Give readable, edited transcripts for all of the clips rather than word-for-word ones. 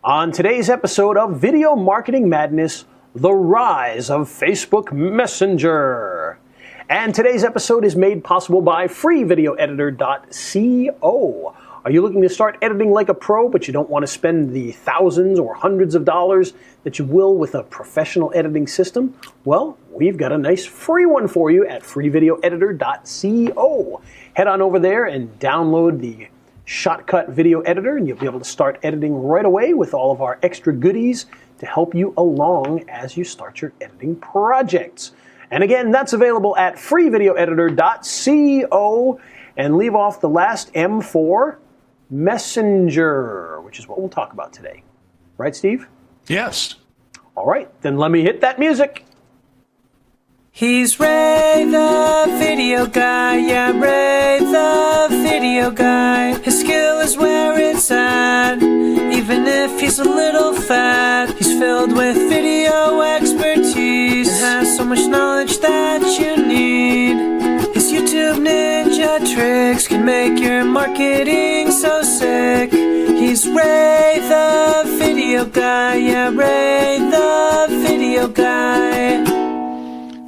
On today's episode of Video Marketing Madness, the rise of Facebook Messenger. And today's episode is made possible by freevideoeditor.co. Are you looking to start editing like a pro, but you don't want to spend the thousands or hundreds of dollars that you will with a professional editing system? Well, we've got a nice free one for you at freevideoeditor.co. Head on over there and download the Shotcut Video Editor, and you'll be able to start editing right away with all of our extra goodies to help you along as you start your editing projects. And again, that's available at freevideoeditor.co, and leave off the last M for Messenger, which is what we'll talk about today. Right, Steve? Yes. All right, then let me hit that music. He's Ray the video guy, yeah, Ray the video guy. His skill is where it's at, even if he's a little fat. He's filled with video expertise and has so much knowledge that you need. His YouTube ninja tricks can make your marketing so sick. He's Ray the video guy, yeah, Ray the video guy.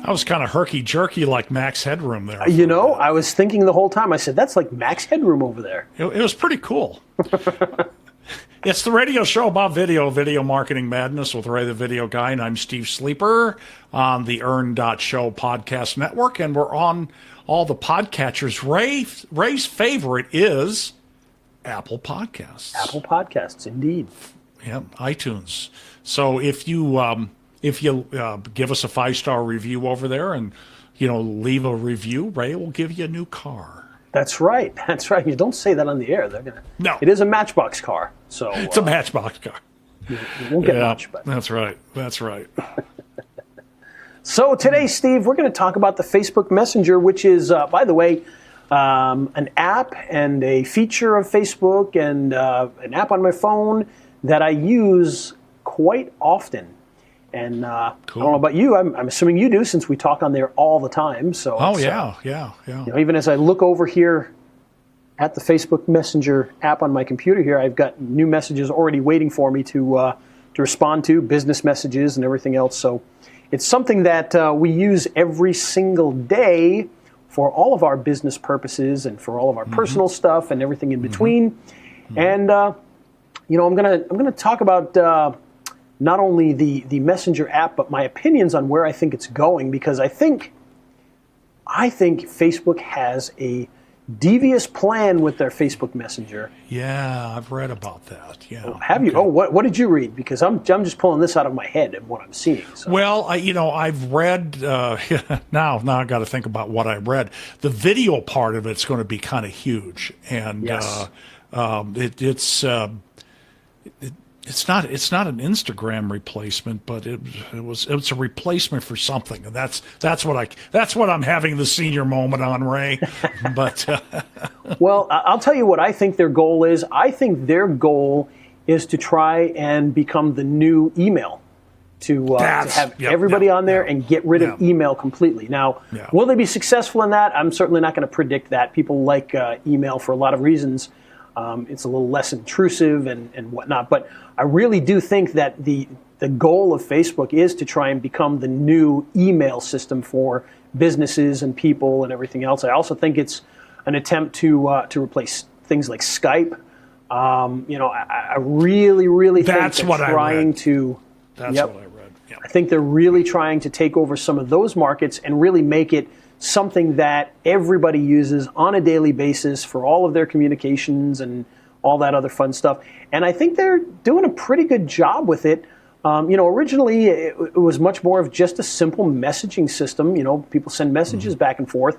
I was kind of herky-jerky like Max Headroom there. You know, I was thinking the whole time, I said, that's like Max Headroom over there. It was pretty cool. It's the radio show about video marketing madness with Ray the Video Guy, and I'm Steve Sleeper on the Earn.show podcast network, and we're on all the podcatchers. Ray's favorite is Apple Podcasts. Apple Podcasts, indeed. Yeah, iTunes. So if you give us a 5-star review over there and, leave a review, Ray will give you a new car. That's right. That's right. You don't say that on the air. They're gonna. No. It is a Matchbox car. So it's a Matchbox car. You won't get much, but that's right. That's right. So today, Steve, we're going to talk about the Facebook Messenger, which is, by the way, an app and a feature of Facebook and an app on my phone that I use quite often. And cool. I don't know about you. I'm assuming you do, since we talk on there all the time. So yeah. Even as I look over here at the Facebook Messenger app on my computer here, I've got new messages already waiting for me to respond to, business messages and everything else. So it's something that we use every single day for all of our business purposes and for all of our personal stuff and everything in between. And I'm gonna talk about. Not only the Messenger app, but my opinions on where I think it's going, because I think Facebook has a devious plan with their Facebook Messenger. Yeah, I've read about that. Yeah. Oh, have you? Oh, what did you read? Because I'm just pulling this out of my head and what I'm seeing. So. Well, I've read now I got to think about what I read. The video part of it's going to be kind of huge, and yes. It's not an Instagram replacement, but it's a replacement for something, and that's what I'm having the senior moment on, Ray. But well, I'll tell you what I think their goal is. I think their goal is to try and become the new email, to have everybody on there and get rid of email completely. Now, will they be successful in that? I'm certainly not going to predict that. People like email for a lot of reasons. It's a little less intrusive and whatnot. But I really do think that the goal of Facebook is to try and become the new email system for businesses and people and everything else. I also think it's an attempt to replace things like Skype. I really think that's they're what trying to. That's what I read. Yep. I think they're really trying to take over some of those markets and really make it something that everybody uses on a daily basis for all of their communications and all that other fun stuff. And I think they're doing a pretty good job with it. Originally it was much more of just a simple messaging system. People send messages back and forth.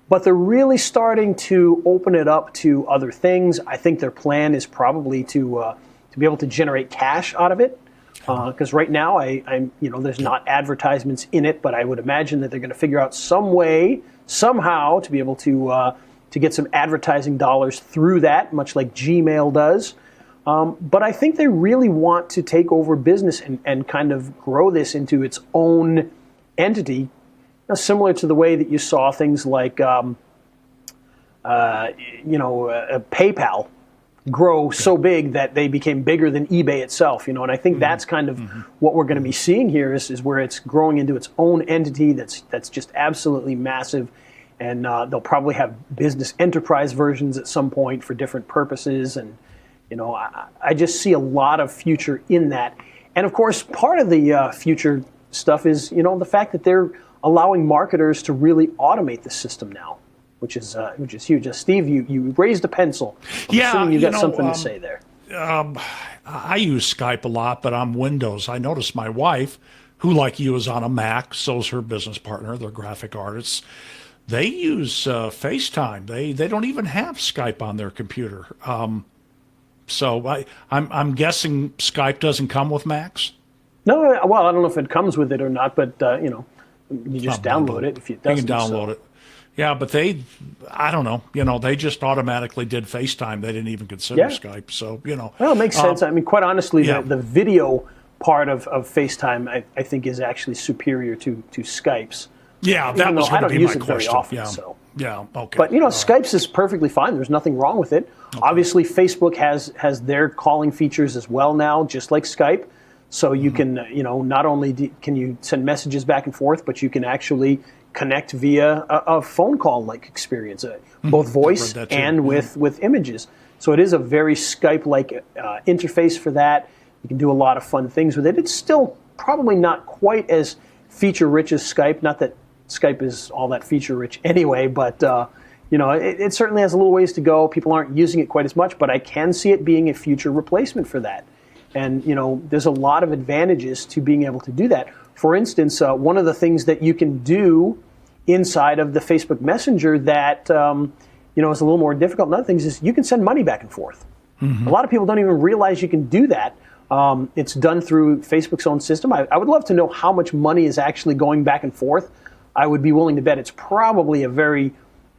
But they're really starting to open it up to other things. I think their plan is probably to be able to generate cash out of it. Because right now, there's not advertisements in it, but I would imagine that they're going to figure out some way, somehow, to be able to get some advertising dollars through that, much like Gmail does. But I think they really want to take over business and kind of grow this into its own entity, similar to the way that you saw things like, PayPal grow so big that they became bigger than eBay itself, and I think that's kind of what we're going to be seeing here is where it's growing into its own entity that's just absolutely massive, and they'll probably have business enterprise versions at some point for different purposes, and I just see a lot of future in that. And of course, part of the future stuff is the fact that they're allowing marketers to really automate the system now, which is huge. Steve, you raised a pencil. I'm assuming you got something to say there. I use Skype a lot, but on Windows. I noticed my wife, who like you is on a Mac, so is her business partner. They're graphic artists. They use FaceTime. They don't even have Skype on their computer. So I'm guessing Skype doesn't come with Macs? No, well, I don't know if it comes with it or not, but you just download it if it doesn't. You can download it. Yeah, but I don't know. They just automatically did FaceTime. They didn't even consider Skype. So, Well, it makes sense. I mean, quite honestly, the video part of FaceTime, I think, is actually superior to Skype's. Yeah, that was going to be my question. I don't use it very often, yeah. so. Yeah, okay. But, Skype's is perfectly fine. There's nothing wrong with it. Okay. Obviously, Facebook has their calling features as well now, just like Skype. So you can, not only can you send messages back and forth, but you can actually connect via a phone call-like experience, both voice and with images. So it is a very Skype-like interface for that. You can do a lot of fun things with it. It's still probably not quite as feature-rich as Skype. Not that Skype is all that feature-rich anyway, but it certainly has a little ways to go. People aren't using it quite as much, but I can see it being a future replacement for that. And, there's a lot of advantages to being able to do that. For instance, one of the things that you can do inside of the Facebook Messenger that, is a little more difficult than other things is you can send money back and forth. Mm-hmm. A lot of people don't even realize you can do that. It's done through Facebook's own system. I would love to know how much money is actually going back and forth. I would be willing to bet it's probably a very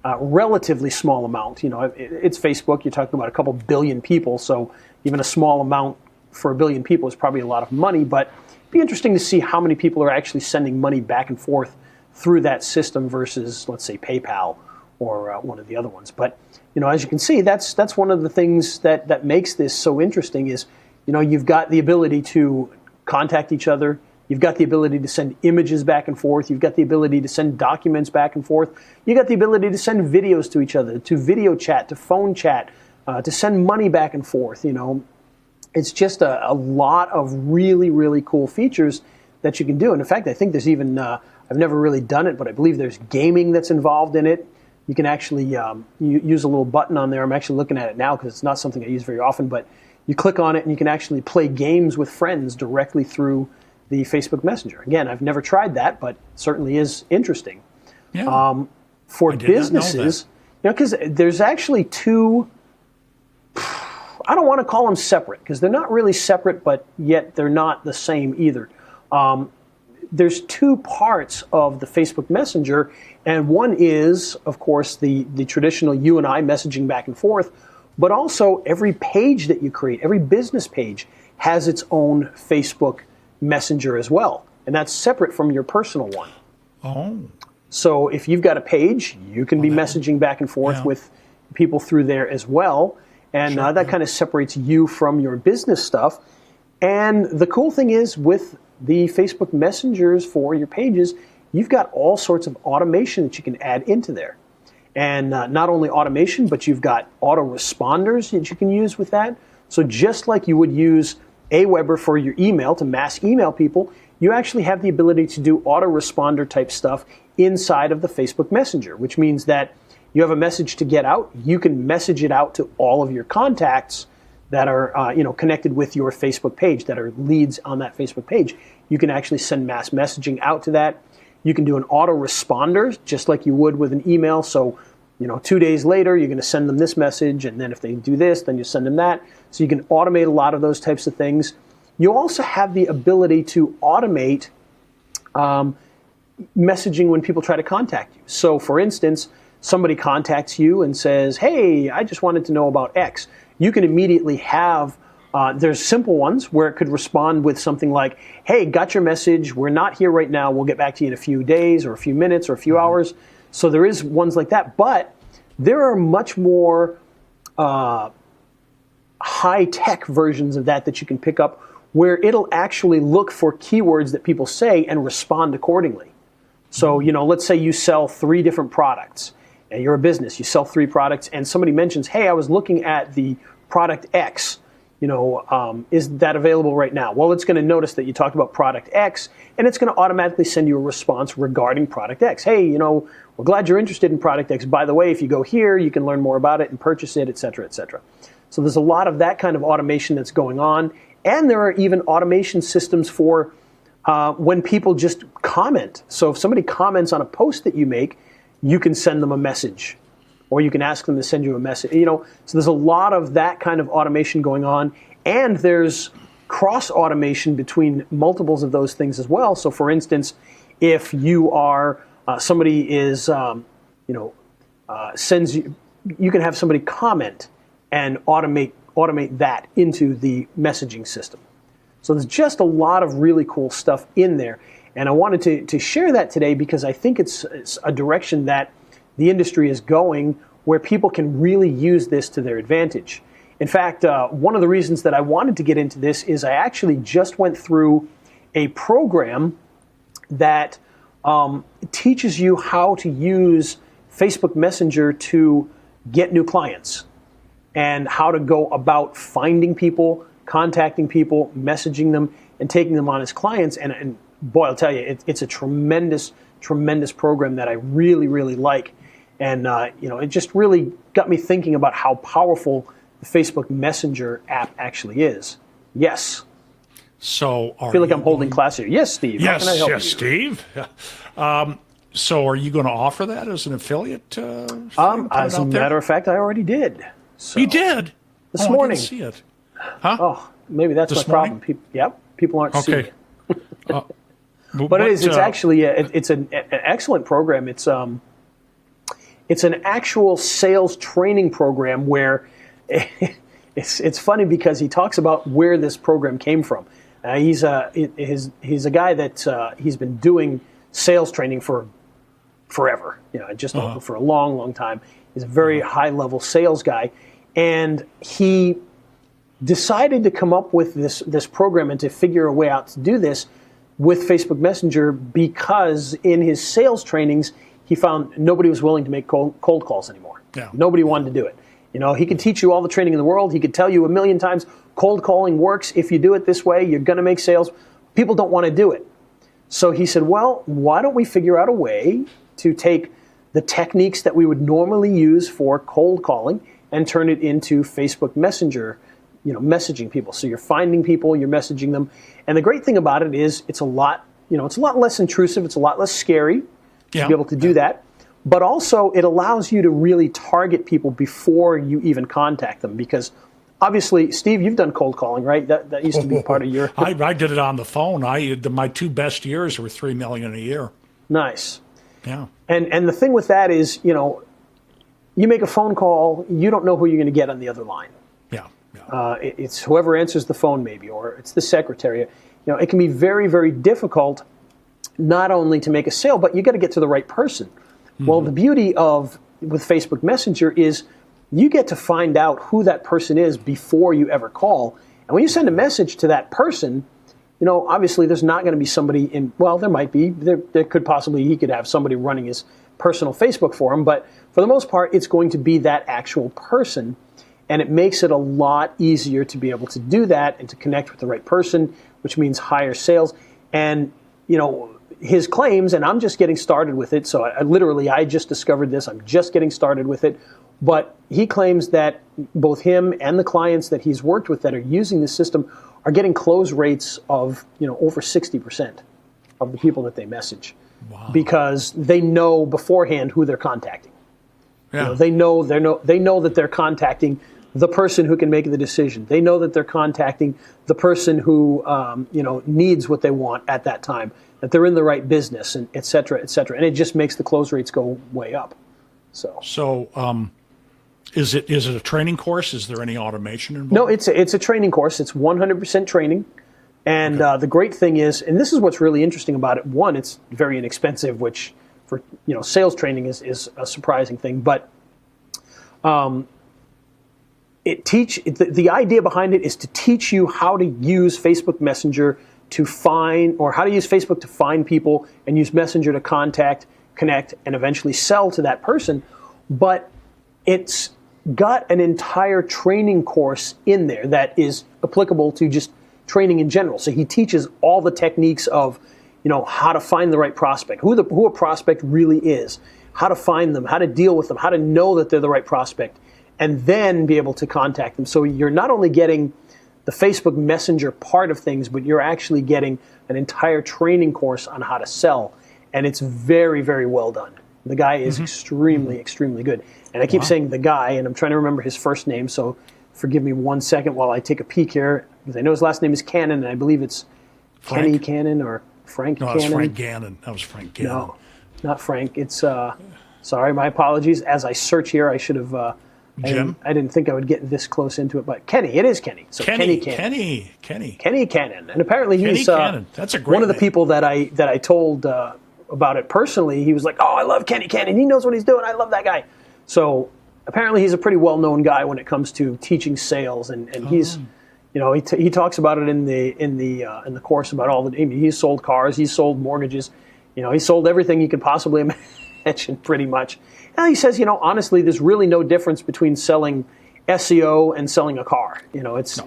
relatively small amount. It's Facebook. You're talking about a couple billion people, so even a small amount for a billion people is probably a lot of money, but it'd be interesting to see how many people are actually sending money back and forth through that system versus, let's say, PayPal or one of the other ones. But, as you can see, that's one of the things that makes this so interesting is, you've got the ability to contact each other. You've got the ability to send images back and forth. You've got the ability to send documents back and forth. You've got the ability to send videos to each other, to video chat, to phone chat, to send money back and forth, It's just a lot of really, really cool features that you can do. And in fact, I think there's even, I've never really done it, but I believe there's gaming that's involved in it. You can actually use a little button on there. I'm actually looking at it now because it's not something I use very often, but you click on it and you can actually play games with friends directly through the Facebook Messenger. Again, I've never tried that, but it certainly is interesting. Yeah. For businesses, because there's actually two, I don't want to call them separate because they're not really separate, but yet they're not the same either. There's two parts of the Facebook Messenger, and one is, of course, the traditional you and I messaging back and forth, but also every page that you create, every business page has its own Facebook Messenger as well, and that's separate from your personal one. Oh. So if you've got a page, you can be messaging back and forth with people through there as well. And that kind of separates you from your business stuff. And the cool thing is with the Facebook Messengers for your pages, you've got all sorts of automation that you can add into there. And not only automation, but you've got autoresponders that you can use with that. So just like you would use Aweber for your email to mass email people, you actually have the ability to do autoresponder type stuff inside of the Facebook Messenger, which means that you have a message to get out, you can message it out to all of your contacts that are connected with your Facebook page, that are leads on that Facebook page. You can actually send mass messaging out to that. You can do an autoresponder just like you would with an email. So, 2 days later, you're going to send them this message, and then if they do this, then you send them that. So you can automate a lot of those types of things. You also have the ability to automate messaging when people try to contact you. So, for instance, somebody contacts you and says, hey, I just wanted to know about X. You can immediately have, there's simple ones where it could respond with something like, hey, got your message. We're not here right now. We'll get back to you in a few days or a few minutes or a few hours. So there is ones like that. But there are much more high-tech versions of that you can pick up where it'll actually look for keywords that people say and respond accordingly. So, let's say you sell 3 different products, and you're a business, you sell 3 products, and somebody mentions, hey, I was looking at the product X, is that available right now? Well, it's going to notice that you talked about product X, and it's going to automatically send you a response regarding product X. Hey, we're glad you're interested in product X. By the way, if you go here, you can learn more about it and purchase it, et cetera, et cetera. So there's a lot of that kind of automation that's going on. And there are even automation systems for when people just comment. So if somebody comments on a post that you make, you can send them a message, or you can ask them to send you a message. So there's a lot of that kind of automation going on, and there's cross automation between multiples of those things as well. So for instance, if you are somebody is sends you can have somebody comment and automate that into the messaging system. So there's just a lot of really cool stuff in there. And I wanted to share that today because I think it's a direction that the industry is going where people can really use this to their advantage. In fact, one of the reasons that I wanted to get into this is I actually just went through a program that teaches you how to use Facebook Messenger to get new clients, and how to go about finding people, contacting people, messaging them, and taking them on as clients. And boy, I'll tell you, it's a tremendous, tremendous program that I really, really like. And it just really got me thinking about how powerful the Facebook Messenger app actually is. Yes. So I feel like I'm holding class here. Yes, Steve. Yes, how can I help you? Steve. So are you going to offer that as an affiliate? As a matter of fact, I already did. So you did? This morning. I didn't see it. Huh? Oh, maybe that's This my problem. People aren't seeing Okay. it. But it is. It's actually it's an excellent program. It's an actual sales training program where it's funny because he talks about where this program came from. He's a guy that he's been doing sales training for forever. For a long, long time. He's a very high level sales guy, and he decided to come up with this program and to figure a way out to do this with Facebook Messenger because in his sales trainings, he found nobody was willing to make cold calls anymore. Yeah. Nobody wanted to do it. He could teach you all the training in the world. He could tell you 1,000,000 times cold calling works. If you do it this way, you're going to make sales. People don't want to do it. So he said, well, why don't we figure out a way to take the techniques that we would normally use for cold calling and turn it into Facebook Messenger, messaging people. So you're finding people, you're messaging them. And the great thing about it is it's a lot less intrusive, it's a lot less scary to be able to do that. But also it allows you to really target people before you even contact them, because obviously, Steve, you've done cold calling, right? That used to be part of your... I did it on the phone. My 2 best years were $3 million a year. Nice. Yeah. And the thing with that is, you make a phone call, you don't know who you're going to get on the other line. Yeah. It's whoever answers the phone maybe, or it's the secretary. It can be very, very difficult not only to make a sale, but you got to get to the right person. Mm-hmm. Well, the beauty with Facebook Messenger is you get to find out who that person is before you ever call. And when you send a message to that person, obviously there's not going to be somebody there might be, there could possibly, he could have somebody running his personal Facebook for him, but for the most part, it's going to be that actual person. And it makes it a lot easier to be able to do that and to connect with the right person, which means higher sales. And, his claims, and I'm just getting started with it, so I just discovered this, I'm just getting started with it, but he claims that both him and the clients that he's worked with that are using this system are getting close rates of, over 60% of the people that they message. Wow. Because they know beforehand who they're contacting. Yeah. They know that they're contacting the person who can make the decision. They know that they're contacting the person who needs what they want at that time, that they're in the right business, and et cetera, et cetera. And it just makes the close rates go way up. So is it a training course? Is there any automation involved? No, it's a training course. It's 100% training. And the great thing is, and this is what's really interesting about it, one, it's very inexpensive, which for sales training is a surprising thing. But the idea behind it is to teach you how to use Facebook Messenger to find, or how to use Facebook to find people and use Messenger to contact, connect, and eventually sell to that person. But it's got an entire training course in there that is applicable to just training in general. So he teaches all the techniques of, how to find the right prospect, who a prospect really is, how to find them, how to deal with them, how to know that they're the right prospect, and then be able to contact them. So you're not only getting the Facebook Messenger part of things, but you're actually getting an entire training course on how to sell. And it's very, very well done. The guy is extremely, extremely good. And I keep saying the guy, and I'm trying to remember his first name, so forgive me 1 second while I take a peek here, because I know his last name is Cannon, and I believe it's Frank? Kenny Cannon or Frank Cannon. No, it's Frank Gannon. That was Frank Gannon. No, not Frank. It's, sorry, my apologies. As I search here, I should have... Jim? I didn't think I would get this close into it, but Kenny. It is Kenny. So Kenny Cannon. Kenny Cannon. And apparently he's Cannon. That's a great one of the name. people that I told about it personally. He was like, "Oh, I love Kenny Cannon. He knows what he's doing. I love that guy." So apparently he's a pretty well-known guy when it comes to teaching sales, and he's, he talks about it in the course about all the. I mean, he's sold cars, he's sold mortgages, he's sold everything you could possibly imagine, pretty much. And he says, honestly, there's really no difference between selling SEO and selling a car. It's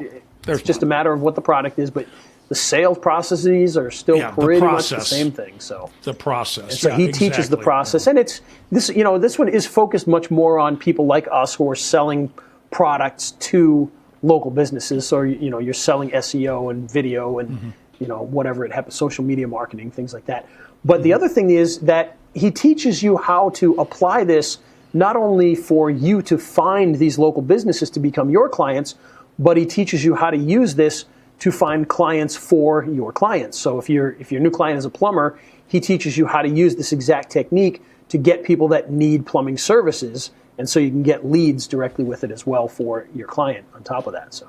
just a matter of what the product is, but the sales processes are still pretty much the same thing. So the process. And so he teaches the process, and it's this. This one is focused much more on people like us who are selling products to local businesses. So you're selling SEO and video and whatever it happens, social media marketing, things like that. But the other thing is that he teaches you how to apply this not only for you to find these local businesses to become your clients, but he teaches you how to use this to find clients for your clients. So if your new client is a plumber, he teaches you how to use this exact technique to get people that need plumbing services, and so you can get leads directly with it as well for your client on top of that.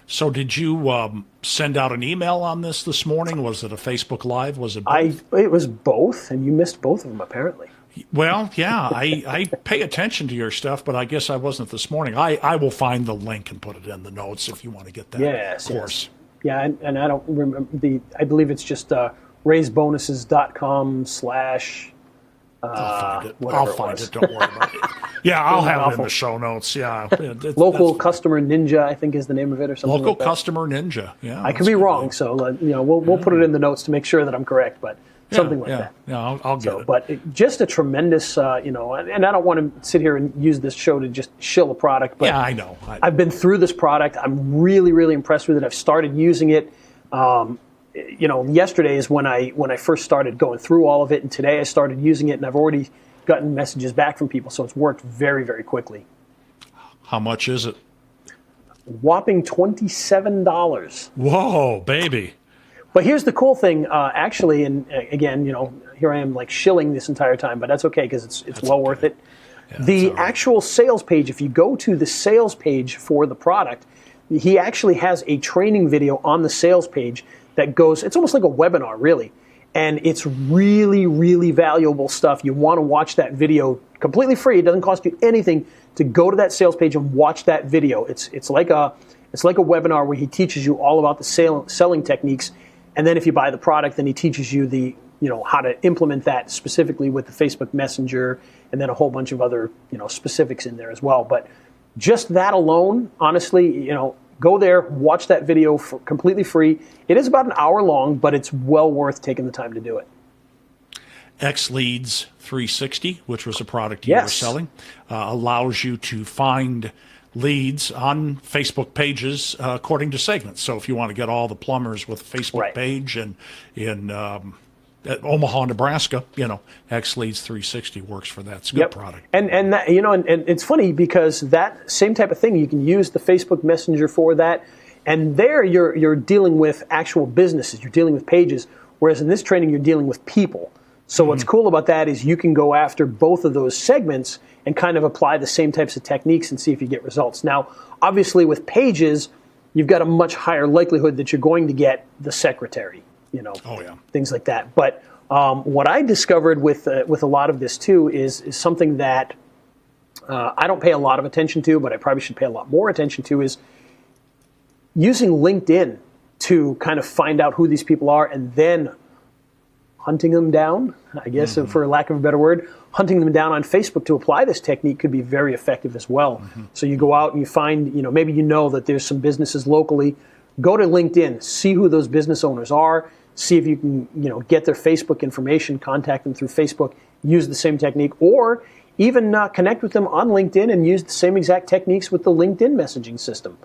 So did you send out an email on this morning? Was it a Facebook Live? Was it both? It was both, and you missed both of them apparently. Well, yeah, I pay attention to your stuff, but I guess I wasn't this morning. I will find the link and put it in the notes if you want to get that course. Yes. Yeah, and I don't remember I believe it's just raisebonuses.com/ I'll find it. Don't worry about it. Yeah, I'll have it in the show notes. Yeah, Local Customer Ninja, I think, is the name of it, or something. Local like that. Customer Ninja. Yeah, I could be wrong, so we'll put it in the notes to make sure that I'm correct, but something like that. Yeah, I'll get it. But just a tremendous, and I don't want to sit here and use this show to just shill a product, but yeah, I know. I've been through this product. I'm really, really impressed with it. I've started using it. Yesterday is when I first started going through all of it, and today I started using it, and I've already gotten messages back from people, so it's worked very, very quickly. How much is it? Whopping $27. Whoa, baby. But here's the cool thing, actually, and again, here I am like shilling this entire time, but that's okay because it's well worth it. Yeah, the actual sales page, if you go to the sales page for the product, he actually has a training video on the sales page that goes, it's almost like a webinar, really. And it's really, really valuable stuff. You want to watch that video completely free. It doesn't cost you anything to go to that sales page and watch that video. It's like a webinar where he teaches you all about the selling techniques. And then if you buy the product, then he teaches you how to implement that specifically with the Facebook Messenger, and then a whole bunch of other, specifics in there as well. But just that alone, honestly, go there, watch that video for completely free. It is about an hour long, but it's well worth taking the time to do it. XLeads 360, which was a product you were selling, allows you to find leads on Facebook pages according to segments. So if you want to get all the plumbers with a Facebook page and in at Omaha, Nebraska, XLeads 360 works for that. It's a good product. And that, and it's funny because that same type of thing, you can use the Facebook Messenger for that. And there you're dealing with actual businesses, you're dealing with pages, whereas in this training you're dealing with people. So what's cool about that is you can go after both of those segments and kind of apply the same types of techniques and see if you get results. Now, obviously with pages, you've got a much higher likelihood that you're going to get the secretary, things like that. But what I discovered with a lot of this too is something that I don't pay a lot of attention to, but I probably should pay a lot more attention to, is using LinkedIn to kind of find out who these people are and then hunting them down, I guess, for lack of a better word. Hunting them down on Facebook to apply this technique could be very effective as well. So you go out and you find, maybe you know that there's some businesses locally. Go to LinkedIn, see who those business owners are, see if you can, get their Facebook information, contact them through Facebook, use the same technique, or even connect with them on LinkedIn and use the same exact techniques with the LinkedIn messaging system.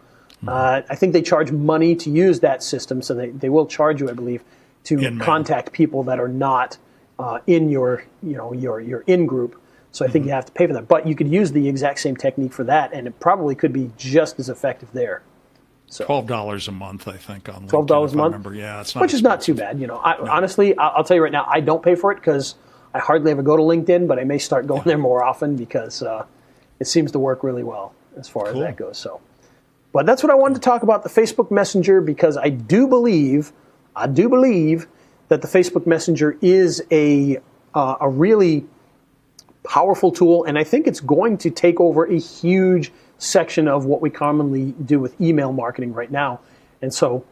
I think they charge money to use that system, so they will charge you, I believe, to contact people that are not in your in group. So I think you have to pay for that. But you could use the exact same technique for that, and it probably could be just as effective there. So $12 a month, I think, on LinkedIn. $12 a month? Remember. Yeah, it's not which is not too bad. Honestly, I'll tell you right now, I don't pay for it because I hardly ever go to LinkedIn, but I may start going there more often because it seems to work really well as far as that goes. So, but that's what I wanted to talk about, the Facebook Messenger, because I do believe that the Facebook Messenger is a really powerful tool, and I think it's going to take over a huge section of what we commonly do with email marketing right now. And so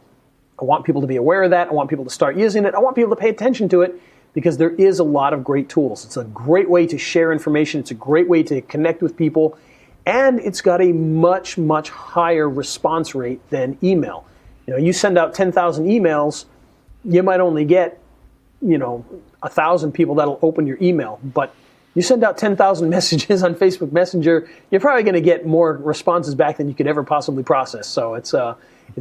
I want people to be aware of that. I want people to start using it. I want people to pay attention to it because there is a lot of great tools. It's a great way to share information. It's a great way to connect with people. And it's got a much, much higher response rate than email. You send out 10,000 emails, you might only get, 1,000 people that'll open your email. But you send out 10,000 messages on Facebook Messenger, you're probably going to get more responses back than you could ever possibly process. So it's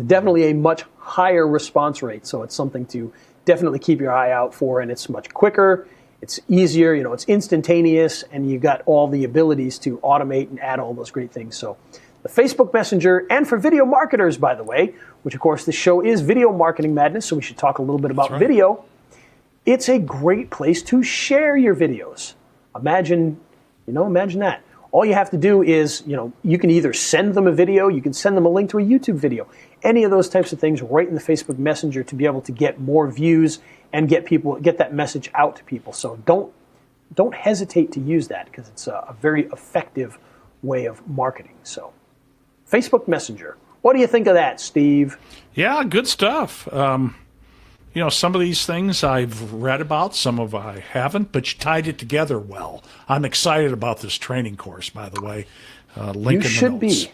definitely a much higher response rate. So it's something to definitely keep your eye out for, and it's much quicker. It's easier, it's instantaneous, and you've got all the abilities to automate and add all those great things. So the Facebook Messenger, and for video marketers, by the way, which of course this show is Video Marketing Madness, so we should talk a little bit about video. It's a great place to share your videos. Imagine that. All you have to do is, you can either send them a video, you can send them a link to a YouTube video, any of those types of things right in the Facebook Messenger to be able to get more views and get that message out to people. So don't hesitate to use that because it's a very effective way of marketing. So Facebook Messenger. What do you think of that, Steve? Yeah, good stuff. Some of these things I've read about, some of I haven't, but you tied it together well. I'm excited about this training course, by the way. Link in the notes.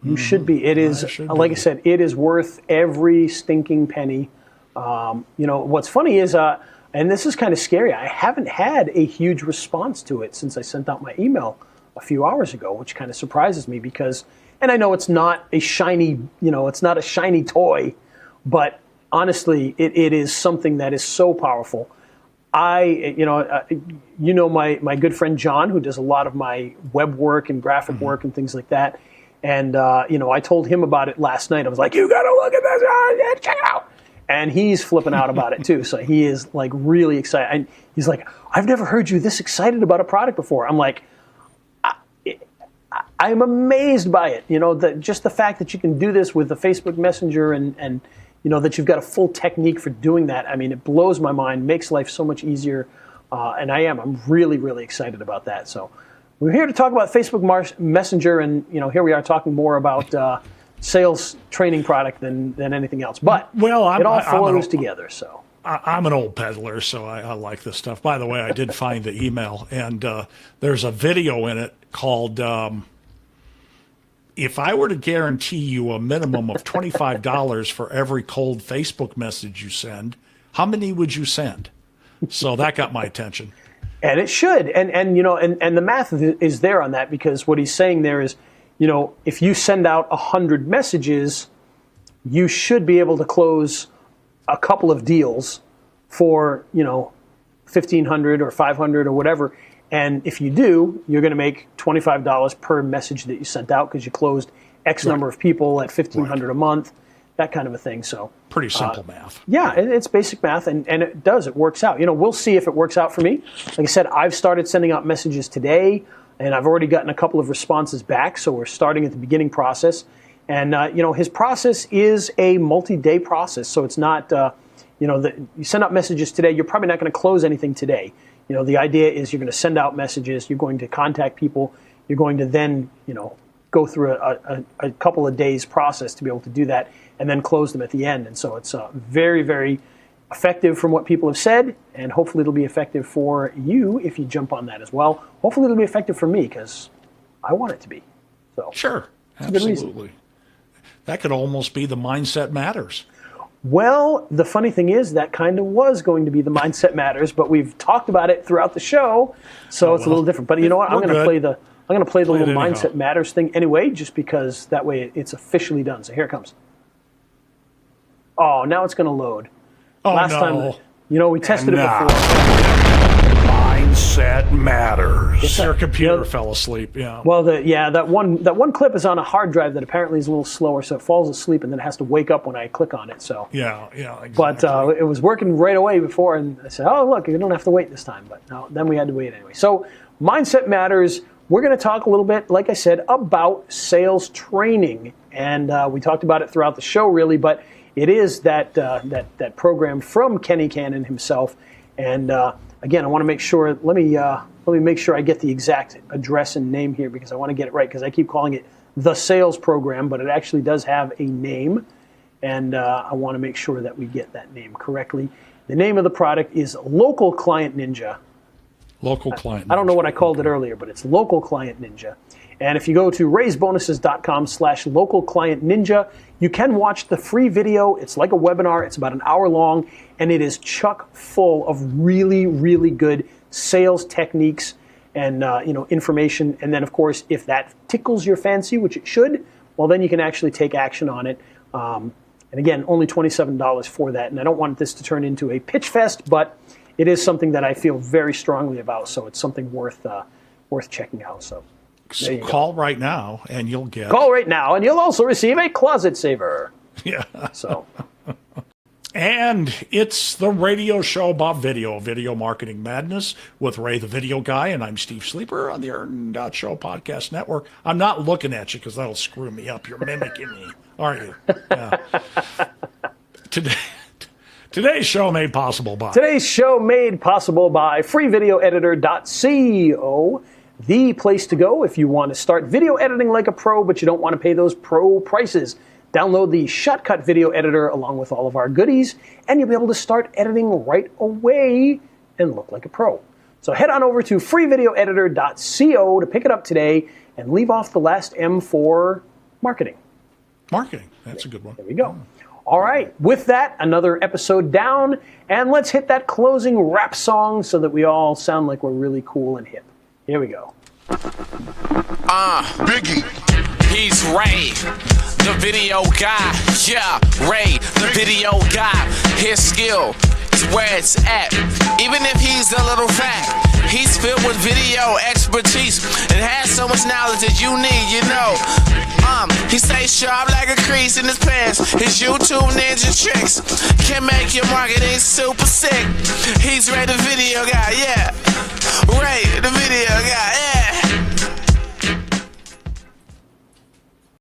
You should be. It is, I said, it is worth every stinking penny. What's funny is, and this is kind of scary, I haven't had a huge response to it since I sent out my email a few hours ago, which kind of surprises me because, and I know it's not a shiny, toy, but honestly, it is something that is so powerful. My good friend John, who does a lot of my web work and graphic work and things like that. And, I told him about it last night. I was like, you got to look at this, check it out. And he's flipping out about it too. So he is like really excited. And he's like, I've never heard you this excited about a product before. I'm like, I'm amazed by it. Just the fact that you can do this with the Facebook Messenger and that you've got a full technique for doing that. I mean, it blows my mind, makes life so much easier. And I'm really, really excited about that. So we're here to talk about Facebook Messenger, and here we are talking more about sales training product than anything else. But it all flows together. So I'm an old peddler, so I like this stuff. By the way, I did find the email, and there's a video in it called if I were to guarantee you a minimum of $25 for every cold Facebook message you send, how many would you send? So that got my attention. And it should. And the math is there on that, because what he's saying there is, if you send out 100 messages, you should be able to close a couple of deals for, $1,500 or $500 or whatever. And if you do, you're going to make $25 per message that you sent out because you closed X number of people at $1,500 a month, that kind of a thing. So pretty simple math. Yeah, it's basic math, and it works out. We'll see if it works out for me. Like I said, I've started sending out messages today, and I've already gotten a couple of responses back. So we're starting at the beginning process. And, his process is a multi-day process. So it's not, you send out messages today, you're probably not going to close anything today. The idea is you're going to send out messages, you're going to contact people, you're going to then, go through a couple of days process to be able to do that and then close them at the end. And so it's very, very effective from what people have said, and hopefully it'll be effective for you if you jump on that as well. Hopefully it'll be effective for me because I want it to be. So Sure, a good reason. absolutely. That could almost be the Mindset Matters. Well, the funny thing is that kind of was going to be the Mindset Matters, but we've talked about it throughout the show, so it's a little different. But you know what? I'm We're going to good. play the little it anyhow. Mindset Matters thing anyway, just because that way it's officially done. So here it comes. Oh, now it's going to load. Oh, Last no. time, we tested it now. before. Mindset Matters. Your computer fell asleep, yeah. Well, that one clip is on a hard drive that apparently is a little slower, so it falls asleep and then it has to wake up when I click on it. So. Yeah, exactly. But it was working right away before, and I said, "Oh, look, you don't have to wait this time." But no, then we had to wait anyway. So, Mindset Matters. We're going to talk a little bit, like I said, about sales training, and we talked about it throughout the show, really. But it is that program from Kenny Cannon himself, and again, I want to make sure. Let me make sure I get the exact address and name here because I want to get it right because I keep calling it the Sales Program, but it actually does have a name. And I want to make sure that we get that name correctly. The name of the product is Local Client Ninja. Local client. I don't know what I called it earlier, but it's Local Client Ninja. And if you go to raisebonuses.com/Local Client Ninja, you can watch the free video. It's like a webinar. It's about an hour long, and it is chock full of really, really good sales techniques and information. And then, of course, if that tickles your fancy, which it should, well, then you can actually take action on it. And again, only $27 for that. And I don't want this to turn into a pitch fest, but it is something that I feel very strongly about. So it's something worth checking out. So there you go. Call right now, and you'll get. Call right now, and you'll also receive a closet saver. Yeah. So And it's the radio show about video marketing madness with Ray the Video Guy, and I'm Steve Sleeper on the Earn.Show Podcast Network. I'm not looking at you because that'll screw me up. You're mimicking me, aren't you? Yeah. Today's show made possible by freevideoeditor.co, the place to go if you want to start video editing like a pro, but you don't want to pay those pro prices. Download the Shotcut Video Editor along with all of our goodies, and you'll be able to start editing right away and look like a pro. So head on over to freevideoeditor.co to pick it up today and leave off the last M for marketing. marketing. That's a good one. There we go. All right. With that, another episode down, and let's hit that closing rap song so that we all sound like we're really cool and hip. Here we go. Biggie. He's Ray, the video guy. Yeah, Ray, the video guy. His skill is where it's at. Even if he's a little fat, he's filled with video expertise and has so much knowledge that you need, you know. He stays sharp like a crease in his pants. His YouTube ninja tricks can make your marketing super sick. He's Ray, the video guy.